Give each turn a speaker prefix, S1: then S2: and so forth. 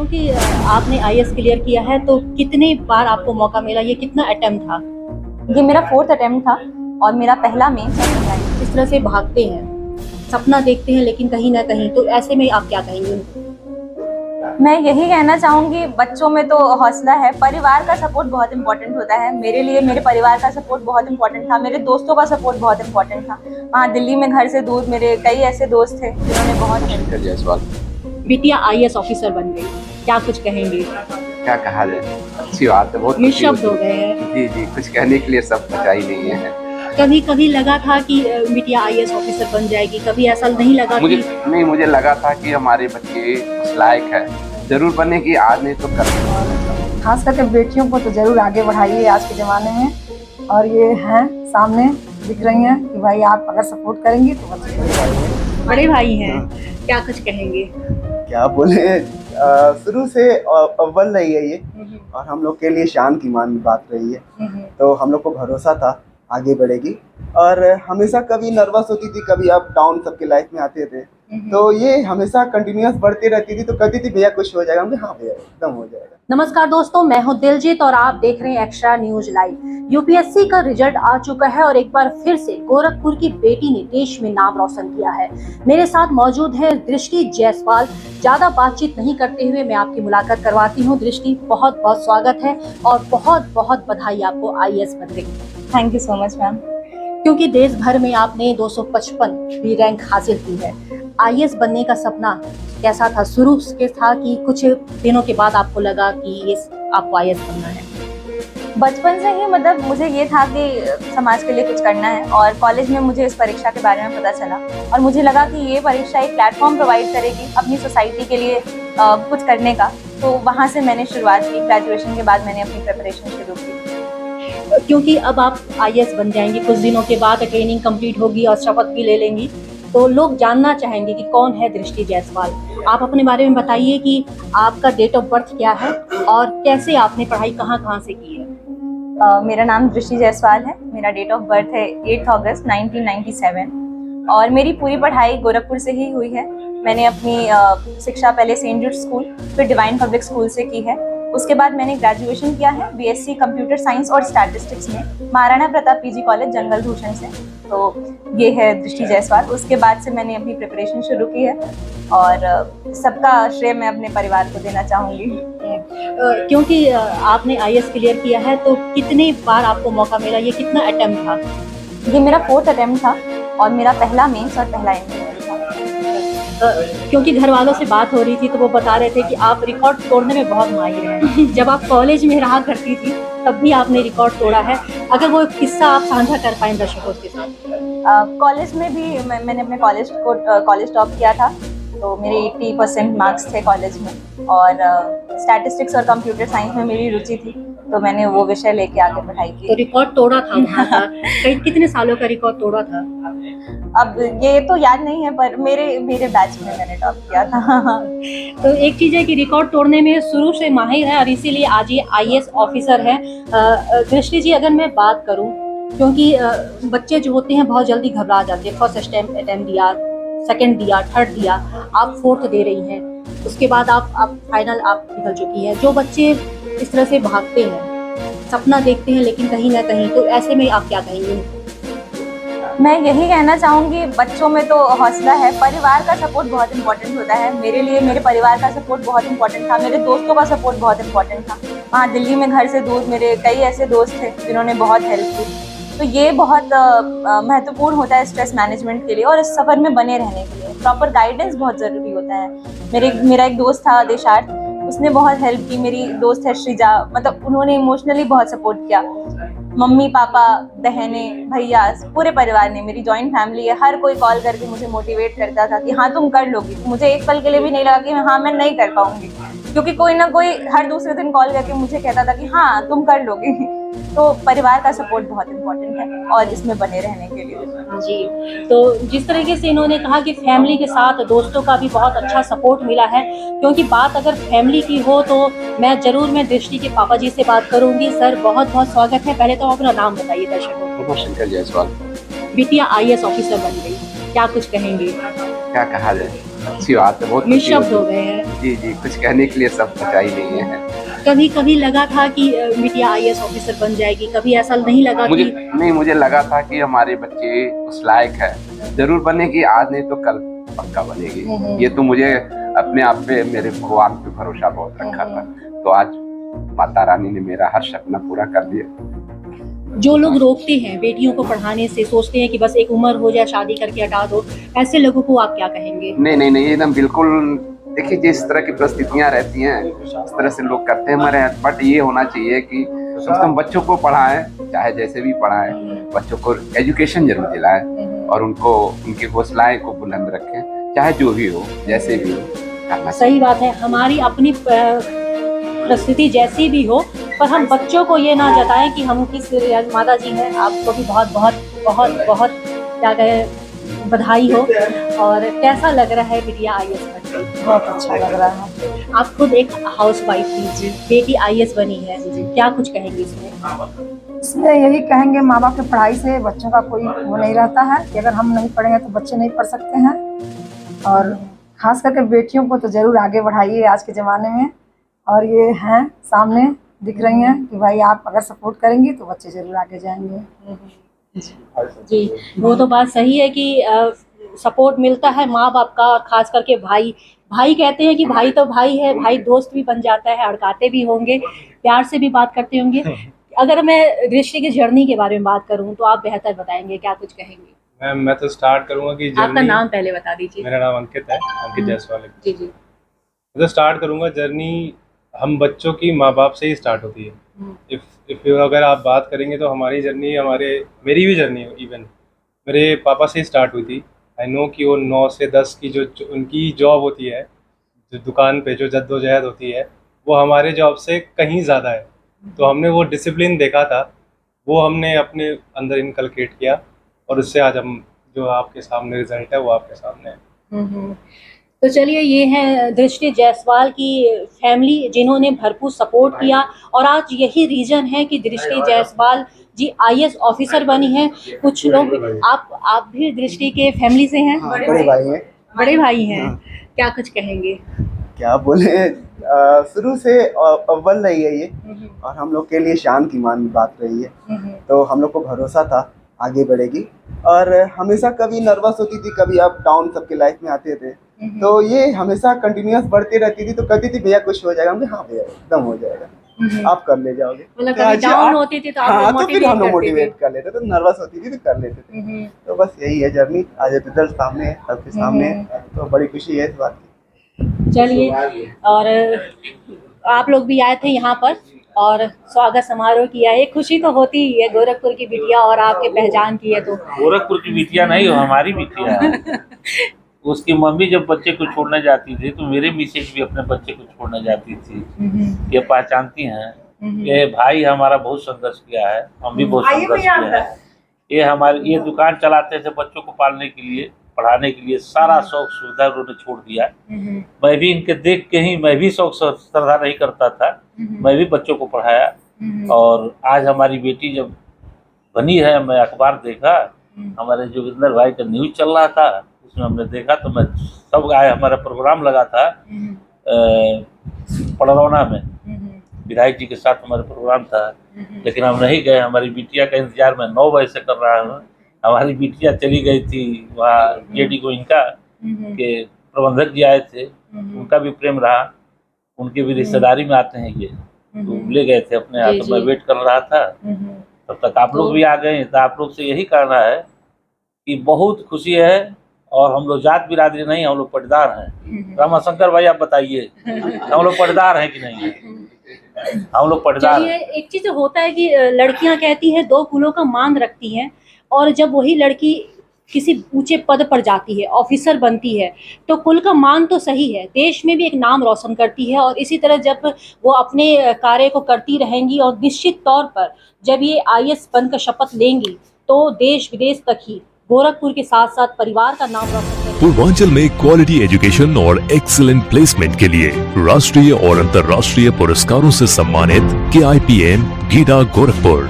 S1: क्योंकि आपने IAS clear किया है तो कितने बार आपको मौका मिला, ये कितना अटेम्प्ट था?
S2: ये मेरा 4th अटेम्प्ट था और मेरा पहला मेंस और पहला इंटरव्यू।
S1: इस तरह से भागते हैं, सपना देखते हैं लेकिन कहीं ना कहीं, तो ऐसे में आप क्या कहेंगे?
S2: मैं यही कहना चाहूँगी, बच्चों में तो हौसला है, परिवार का सपोर्ट बहुत इंपॉर्टेंट होता है। मेरे लिए मेरे परिवार का सपोर्ट बहुत इंपॉर्टेंट था, मेरे दोस्तों का सपोर्ट बहुत इंपॉर्टेंट था। वहाँ दिल्ली में घर से दूर मेरे कई ऐसे दोस्त थे जिन्होंने बहुत
S3: शंकर जायसवाल।
S1: बिटिया आईएएस ऑफिसर बन गई, क्या कुछ कहेंगे?
S3: क्या कहा जाए, अच्छी बात है, बहुत खुशी
S1: निःशब्द हो
S3: होती
S1: गए
S3: है।
S1: हैं।
S3: जी जी, कुछ कहने के लिए सब बचा ही नहीं है।
S1: कभी कभी लगा था कि बिटिया आईएएस ऑफिसर बन जाएगी, कभी ऐसा नहीं लगा
S3: मुझे लगा था कि हमारे बच्चे उस लायक है, जरूर बनेगी, आज नहीं तो कल।
S4: खास करके बेटियों को तो जरूर आगे बढ़ाइए आज के ज़माने में, और ये हैं सामने दिख रही हैं कि भाई आप अगर सपोर्ट करेंगी तो बच्चे
S1: बड़े भाई हैं, क्या कुछ कहेंगे?
S5: क्या बोले, शुरू से अव्वल रही है ये, और हम लोग के लिए शान की मान बात रही है। तो हम लोग को भरोसा था आगे बढ़ेगी, और हमेशा कभी नर्वस होती थी, कभी अप डाउन सबके लाइफ में आते थे, तो ये हमेशा कंटिन्यूअस बढ़ती रहती थी। तो कहती थी भैया कुछ हो जाएगा, हम हाँ भैया एकदम हो जाएगा।
S1: नमस्कार दोस्तों, मैं हूं दिलजीत और आप देख रहे हैं एक्स्ट्रा न्यूज लाइव। यूपीएससी का रिजल्ट आ चुका है और एक बार फिर से गोरखपुर की बेटी ने देश में नाम रोशन किया है। मेरे साथ मौजूद है दृष्टि जायसवाल। ज्यादा बातचीत नहीं करते हुए मैं आपकी मुलाकात करवाती हूँ। दृष्टि, बहुत बहुत स्वागत है और बहुत बहुत बधाई आपको आईएएस बनने की।
S2: Thank you so much ma'am.
S1: क्योंकि देश भर में आपने 255वीं रैंक हासिल की है। आईएएस बनने का सपना कैसा था? शुरू से था कि कुछ दिनों के बाद आपको लगा कि ये आपको आईएएस बनना है?
S2: बचपन से ही मतलब मुझे ये था कि समाज के लिए कुछ करना है, और कॉलेज में मुझे इस परीक्षा के बारे में पता चला और मुझे लगा कि ये परीक्षा एक प्लेटफॉर्म प्रोवाइड करेगी अपनी सोसाइटी के लिए कुछ करने का। तो वहाँ से मैंने शुरुआत की। ग्रेजुएशन के बाद मैंने अपनी प्रिपरेशन शुरू की।
S1: क्योंकि अब आप आईएएस बन जाएंगी, कुछ दिनों के बाद ट्रेनिंग कंप्लीट होगी और शपथ भी ले लेंगी, तो लोग जानना चाहेंगे कि कौन है दृष्टि जायसवाल। आप अपने बारे में बताइए कि आपका डेट ऑफ बर्थ क्या है और कैसे आपने पढ़ाई कहाँ से की है?
S2: मेरा नाम दृष्टि जायसवाल है। मेरा डेट ऑफ बर्थ है 8 अगस्त 1997 और मेरी पूरी पढ़ाई गोरखपुर से ही हुई है। मैंने अपनी शिक्षा पहले सेंट जूड स्कूल, फिर डिवाइन पब्लिक स्कूल से की है। उसके बाद मैंने ग्रेजुएशन किया है बीएससी कंप्यूटर साइंस और स्टैटिस्टिक्स में महाराणा प्रताप पीजी कॉलेज जंगल भूषण से। तो ये है दृष्टि जायसवाल। उसके बाद से मैंने अपनी प्रिपरेशन शुरू की है और सबका श्रेय मैं अपने परिवार को देना चाहूँगी।
S1: क्योंकि आपने आईएएस क्लियर किया है तो कितने बार आपको मौका मिला, ये कितना अटेम्प्ट था?
S2: ये मेरा 4th अटेम्प्ट था और मेरा पहला मेंस और पहला इंटरव्यू था।
S1: क्योंकि घर वालों से बात हो रही थी तो वो बता रहे थे कि आप रिकॉर्ड तोड़ने में बहुत माहिर हैं। जब आप कॉलेज में रहा करती थी तब भी आपने रिकॉर्ड तोड़ा है। अगर वो किस्सा आप साझा कर पाएं दर्शकों के साथ।
S2: कॉलेज में भी मैंने अपने कॉलेज टॉप किया था, तो मेरे 80% मार्क्स थे कॉलेज में, और स्टैटिस्टिक्स और कंप्यूटर साइंस में मेरी रुचि थी, तो मैंने वो विषय लेके आगे पढ़ाई की।
S1: तो रिकॉर्ड तोड़ा था वहाँ का। कितने सालों का रिकॉर्ड तोड़ा था?
S2: अब ये तो याद नहीं है, पर मेरे बैच में मैंने टॉप किया था।
S1: तो एक चीज़ है कि रिकॉर्ड तोड़ने में शुरू से माहिर है और इसीलिए आज ये आईएएस ऑफिसर है। दृष्टि जी, अगर मैं बात करूं, क्योंकि बच्चे जो होते हैं बहुत जल्दी घबरा जाते हैं। फर्स्ट अटेम्प्ट दिया, सेकंड दिया, थर्ड दिया, आप 4th दे रही हैं, उसके बाद आप फाइनल आप निकल चुकी हैं। जो बच्चे इस तरह से भागते हैं, सपना देखते हैं लेकिन कहीं ना कहीं, तो ऐसे में आप क्या कहेंगे?
S2: मैं यही कहना चाहूँगी, बच्चों में तो हौसला है, परिवार का सपोर्ट बहुत इंपॉर्टेंट होता है। मेरे लिए मेरे परिवार का सपोर्ट बहुत इंपॉर्टेंट था, मेरे दोस्तों का सपोर्ट बहुत इंपॉर्टेंट था। वहाँ दिल्ली में घर से दूर मेरे कई ऐसे दोस्त थे जिन्होंने बहुत हेल्प की। तो ये बहुत महत्वपूर्ण होता है स्ट्रेस मैनेजमेंट के लिए और इस सफ़र में बने रहने के लिए। प्रॉपर गाइडेंस बहुत ज़रूरी होता है। मेरा एक दोस्त था देशार्थ, उसने बहुत हेल्प की। मेरी दोस्त है श्रीजा, मतलब उन्होंने इमोशनली बहुत सपोर्ट किया। मम्मी पापा, बहने, भैया, पूरे परिवार ने, मेरी जॉइंट फैमिली है, हर कोई कॉल करके मुझे मोटिवेट करता था कि हाँ तुम कर लोगी। मुझे एक पल के लिए भी नहीं लगा कि हाँ मैं नहीं कर पाऊंगी, क्योंकि कोई ना कोई हर दूसरे दिन कॉल करके मुझे कहता था कि हाँ तुम कर लोगी। तो परिवार का सपोर्ट बहुत इम्पोर्टेंट है और इसमें बने रहने के लिए।
S1: जी, तो जिस तरीके से इन्होंने कहा कि फैमिली के साथ दोस्तों का भी बहुत अच्छा सपोर्ट मिला है, क्योंकि बात अगर फैमिली की हो तो मैं दृष्टि के पापा जी से बात करूंगी। सर, बहुत बहुत स्वागत है। पहले तो अपना नाम बताइए दर्शकों को।
S3: शंकर जायसवाल।
S1: बिटिया आईएएस ऑफिसर बन गई, क्या कुछ कहेंगे?
S3: क्या कहा जाए, अच्छी बात है, बहुत खुशी
S1: निःशब्द हो
S3: होती
S1: गए
S3: है।
S1: हैं।
S3: जी जी, कुछ कहने के लिए सब बचा ही नहीं है।
S1: कभी कभी लगा था कि बिटिया आईएएस ऑफिसर बन जाएगी, कभी ऐसा नहीं लगा कि
S3: मुझे लगा था कि हमारे बच्चे उस लायक है, जरूर बनेगी, आज नहीं तो कल पक्का बनेगी। ये तो मुझे अपने आप पे, मेरे भगवान पे भरोसा बहुत रखा था, तो आज माता रानी ने मेरा हर सपना पूरा कर दिया।
S1: जो लोग रोकते हैं बेटियों को पढ़ाने से, सोचते हैं कि बस एक उम्र हो जाए शादी करके हटा दो, ऐसे लोगों को आप क्या कहेंगे?
S3: नहीं, एकदम बिल्कुल। देखिए, जिस तरह की परिस्थितियां रहती हैं इस तरह से लोग करते हैं हमारे यहाँ, बट ये होना चाहिए कि हम बच्चों को पढ़ाएं, चाहे जैसे भी पढ़ाएं, बच्चों को एजुकेशन जरूर दिलाएं और उनको उनके हौसलाएं को बुलंद रखें, चाहे जो भी हो, जैसे भी हो।
S1: सही बात है, हमारी अपनी परिस्थिति जैसी भी हो, पर हम बच्चों को ये ना जताएं कि हम किस माता जी हैं। आपको भी बहुत बहुत बहुत बहुत क्या कहें बधाई हो। और कैसा लग रहा है बिटिया आईएएस बनकर?
S4: बहुत अच्छा लग रहा है।
S1: आप खुद एक हाउस वाइफ थी, बेटी आईएएस बनी है, क्या कुछ कहेंगे इसमें?
S4: इसमें यही कहेंगे, माँ बाप की पढ़ाई से बच्चों का कोई वो नहीं रहता है कि अगर हम नहीं पढ़ेंगे तो बच्चे नहीं पढ़ सकते हैं। और खास करके बेटियों को तो जरूर आगे बढ़ाइए आज के ज़माने में। और ये हैं सामने दिख रही हैं कि भाई आप अगर सपोर्ट करेंगी तो बच्चे जरूर आगे जाएंगे।
S1: जी, वो तो बात सही है कि सपोर्ट मिलता है माँ बाप का, और खास करके भाई कहते हैं कि भाई तो भाई है, भाई दोस्त भी बन जाता है, अड़काते भी होंगे, प्यार से भी बात करते होंगे। अगर मैं दृष्टि की जर्नी के बारे में बात करूं तो आप बेहतर बताएंगे, क्या कुछ कहेंगे?
S6: मैम, मैं तो स्टार्ट करूंगा कि
S1: आपका नाम पहले बता दीजिए।
S6: मेरा नाम अंकित है, अंकित जायसवाल।
S1: जी जी।
S6: मैं तो स्टार्ट करूंगा, जर्नी हम बच्चों की माँ बाप से ही स्टार्ट होती है। इफ अगर आप बात करेंगे तो हमारी जर्नी, मेरी भी जर्नी इवन मेरे पापा से ही स्टार्ट हुई थी। आई नो कि वो 9 से 10 की जो उनकी जॉब होती है, जो दुकान पे जो जद्दोजहद होती है, वो हमारे जॉब से कहीं ज़्यादा है। तो हमने वो डिसिप्लिन देखा था, वो हमने अपने अंदर इनकलकेट किया, और उससे आज हम जो आपके सामने रिजल्ट है वो आपके सामने है।
S1: तो चलिए, ये है दृष्टि जायसवाल की फैमिली जिन्होंने भरपूर सपोर्ट किया, और आज यही रीजन है कि दृष्टि जायसवाल जी आईएएस ऑफिसर बनी है। कुछ लोग, आप भी दृष्टि के फैमिली से हैं?
S5: बड़े भाई हैं।
S1: बड़े भाई हैं, क्या कुछ कहेंगे?
S5: क्या बोले, शुरू से अव्वल रही है ये, और हम लोग के लिए शान की मान बात रही है। तो हम लोग को भरोसा था आगे बढ़ेगी, और हमेशा कभी नर्वस होती थी, कभी अप डाउन सबके लाइफ में आते थे, तो ये हमेशा कंटिन्यूअस बढ़ती रहती थी। तो कहती थी भैया कुछ हो जाएगा, हम हाँ भैया एकदम हो जाएगा, आप कर ले जाओगे।
S1: मतलब कभी डाउन होती थी तो आप
S5: तो फिर हम लोग मोटिवेट कर लेते, तो नर्वस होती थी तो कर लेते थे। तो बस यही है जर्नी, आज रिजल्ट सामने है, सबके सामने है, तो बड़ी खुशी है इस बात की।
S1: चलिए, और आप लोग भी आए थे यहाँ पर और स्वागत समारोह किया, एक खुशी तो होती ही है, गोरखपुर की बिटिया और आपके पहचान की है। तो
S7: गोरखपुर की बिटिया नहीं हो, हमारी बिटिया है। उसकी मम्मी जब बच्चे को छोड़ने जाती थी तो मेरे मिसेज भी अपने बच्चे को छोड़ने जाती थी। ये पहचानती हैं, ये भाई हमारा बहुत संघर्ष किया है, हम भी बहुत संघर्ष किया है। ये दुकान चलाते थे बच्चों को पालने के लिए, पढ़ाने के लिए, सारा शौक सुविधा उन्होंने छोड़ दिया। मैं भी इनके देख के ही, मैं भी शौक श्रद्धा नहीं करता था, मैं भी बच्चों को पढ़ाया। और आज हमारी बेटी जब बनी है, मैं अखबार देखा, हमारे जोगिंदर भाई का न्यूज चल रहा था, उसमें हमने देखा, तो मैं सब आए, हमारा प्रोग्राम लगा था पड़रौना में, विधायक जी के साथ हमारा प्रोग्राम था, लेकिन हम नहीं गए। हमारी बिटिया का इंतजार मैं 9 बजे से कर रहा हूँ। हमारी बिटिया चली गई थी वहाँ जेडी को, इनका के प्रबंधक जी आए थे, उनका भी प्रेम रहा, उनके भी रिश्तेदारी में आते हैं ये, तो ले गए थे अपने यहाँ। तो मैं वेट कर रहा था, तब तक आप लोग भी आ गए। तो आप लोग से यही कहना है कि बहुत खुशी है, और हम लोग जात बिरादरी नहीं, हम लोग पटदार हैं। रामाशंकर भाई आप बताइए, हम लोग पटदार हैं कि नहीं? हम लोग पटदार हैं।
S1: एक चीज होता है कि लड़कियां कहती हैं 2 कुलों का मान रखती हैं, और जब वही लड़की किसी ऊंचे पद पर जाती है, ऑफिसर बनती है, तो कुल का मान तो सही है, देश में भी एक नाम रोशन करती है। और इसी तरह जब वो अपने कार्य को करती रहेंगी, और निश्चित तौर पर जब ये आईएएस बनकर शपथ लेंगी तो देश विदेश तक ही गोरखपुर के साथ साथ परिवार का नाम रोशन करेंगी।
S8: पूर्वांचल में क्वालिटी एजुकेशन और एक्सीलेंट प्लेसमेंट के लिए राष्ट्रीय और अंतर्राष्ट्रीय पुरस्कारों से सम्मानित KIPM गीडा गोरखपुर।